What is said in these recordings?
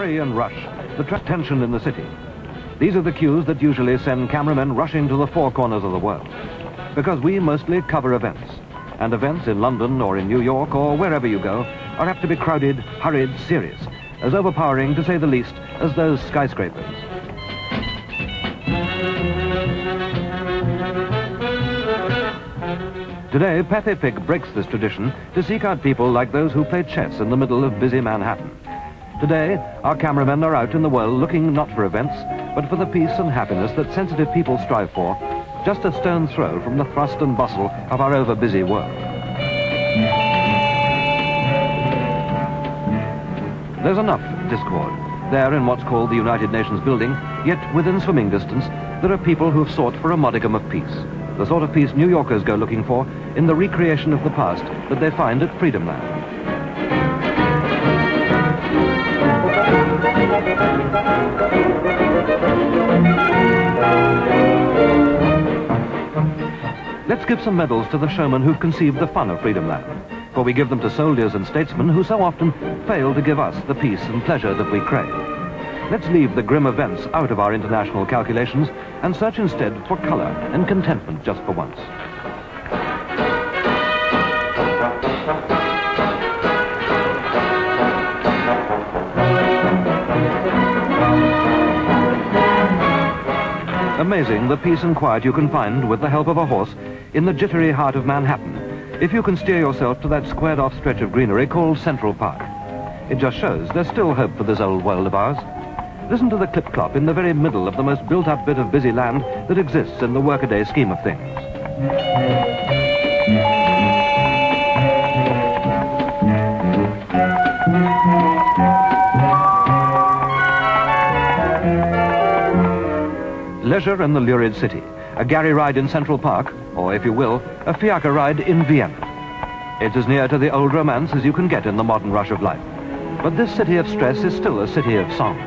hurry and rush, the tension in the city. These are the cues that usually send cameramen rushing to the four corners of the world. Because we mostly cover events. And events in London or in New York or wherever you go are apt to be crowded, hurried, serious, as overpowering, to say the least, as those skyscrapers. Today, Pathe breaks this tradition to seek out people like those who play chess in the middle of busy Manhattan. Today, our cameramen are out in the world looking not for events, but for the peace and happiness that sensitive people strive for, just a stone's throw from the thrust and bustle of our over-busy world. There's enough discord. There, in what's called the United Nations building, yet within swimming distance, there are people who have sought for a modicum of peace. The sort of peace New Yorkers go looking for in the recreation of the past that they find at Freedom Land. Let's give some medals to the showmen who've conceived the fun of Freedom Land, for we give them to soldiers and statesmen who so often fail to give us the peace and pleasure that we crave. Let's leave the grim events out of our international calculations and search instead for color and contentment just for once. Amazing the peace and quiet you can find with the help of a horse in the jittery heart of Manhattan, if you can steer yourself to that squared-off stretch of greenery called Central Park. It just shows there's still hope for this old world of ours. Listen to the clip-clop in the very middle of the most built-up bit of busy land that exists in the workaday scheme of things. Leisure in the lurid city, a Gary ride in Central Park, or if you will, a fiacre ride in Vienna. It's as near to the old romance as you can get in the modern rush of life. But this city of stress is still a city of song.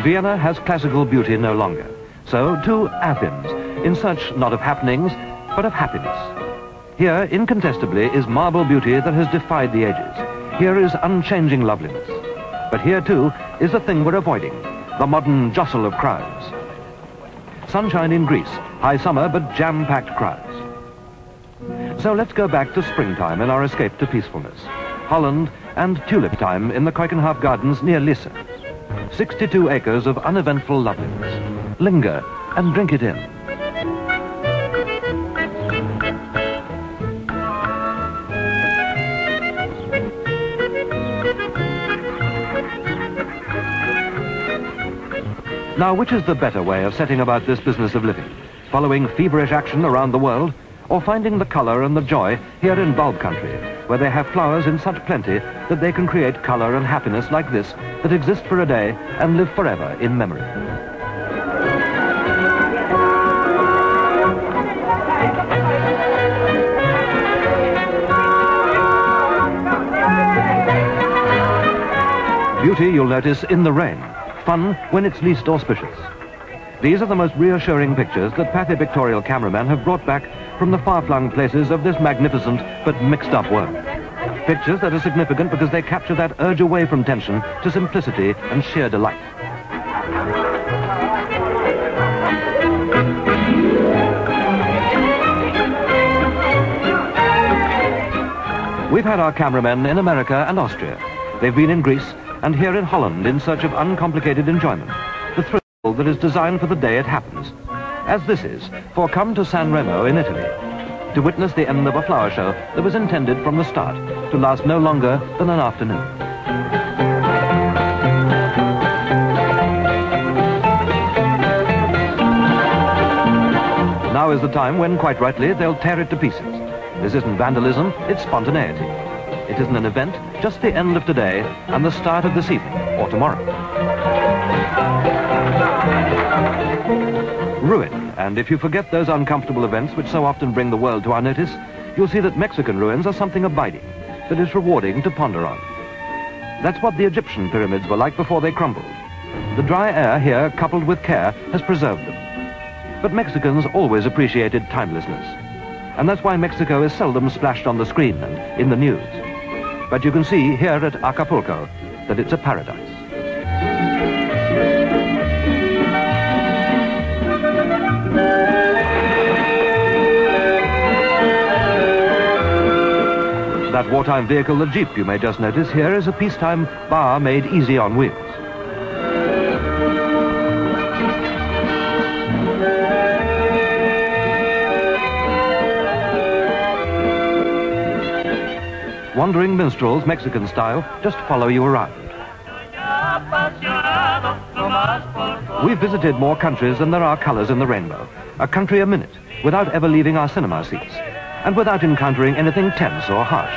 Vienna has classical beauty no longer. So to Athens, in search not of happenings, but of happiness. Here, incontestably, is marble beauty that has defied the ages. Here is unchanging loveliness. But here, too, is the thing we're avoiding, the modern jostle of crowds. Sunshine in Greece, high summer, but jam-packed crowds. So let's go back to springtime in our escape to peacefulness. Holland and tulip time in the Keukenhof Gardens near Lisse. 62 acres of uneventful loveliness. Linger and drink it in. Now, which is the better way of setting about this business of living? Following feverish action around the world, or finding the color and the joy here in bulb country, where they have flowers in such plenty that they can create color and happiness like this that exist for a day and live forever in memory? Beauty, you'll notice, in the rain. Fun when it's least auspicious. These are the most reassuring pictures that Pathe pictorial cameramen have brought back from the far-flung places of this magnificent but mixed-up world. Pictures that are significant because they capture that urge away from tension to simplicity and sheer delight. We've had our cameramen in America and Austria. They've been in Greece and here in Holland in search of uncomplicated enjoyment, the thrill that is designed for the day it happens, as this is, for come to San Remo in Italy, to witness the end of a flower show that was intended from the start to last no longer than an afternoon. Now is the time when, quite rightly, they'll tear it to pieces. This isn't vandalism, it's spontaneity. It isn't an event, just the end of today and the start of this evening, or tomorrow. Ruin, and if you forget those uncomfortable events which so often bring the world to our notice, you'll see that Mexican ruins are something abiding. that is rewarding to ponder on. That's what the Egyptian pyramids were like before they crumbled. The dry air here, coupled with care, has preserved them. But Mexicans always appreciated timelessness. And that's why Mexico is seldom splashed on the screen and in the news. But you can see here at Acapulco that it's a paradise. That wartime vehicle, the Jeep, you may just notice here, is a peacetime bar made easy on wheels. Wandering minstrels, Mexican style, just follow you around. We've visited more countries than there are colors in the rainbow. A country a minute, without ever leaving our cinema seats. And without encountering anything tense or harsh.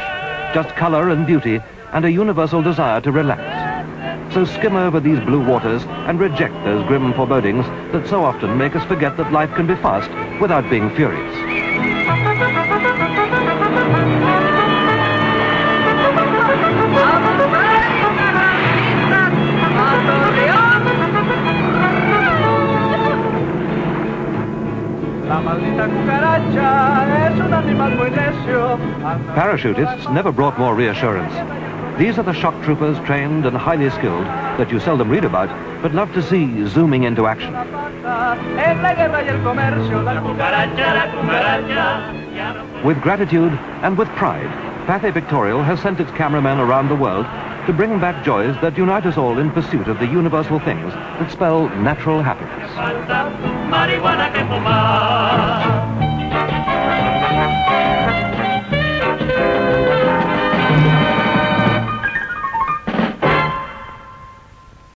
Just color and beauty and a universal desire to relax. So skim over these blue waters and reject those grim forebodings that so often make us forget that life can be fast without being furious. Parachutists never brought more reassurance. These are the shock troopers, trained and highly skilled, that you seldom read about, but love to see zooming into action. With gratitude and with pride, Pathe Pictorial has sent its cameramen around the world to bring back joys that unite us all in pursuit of the universal things that spell natural happiness.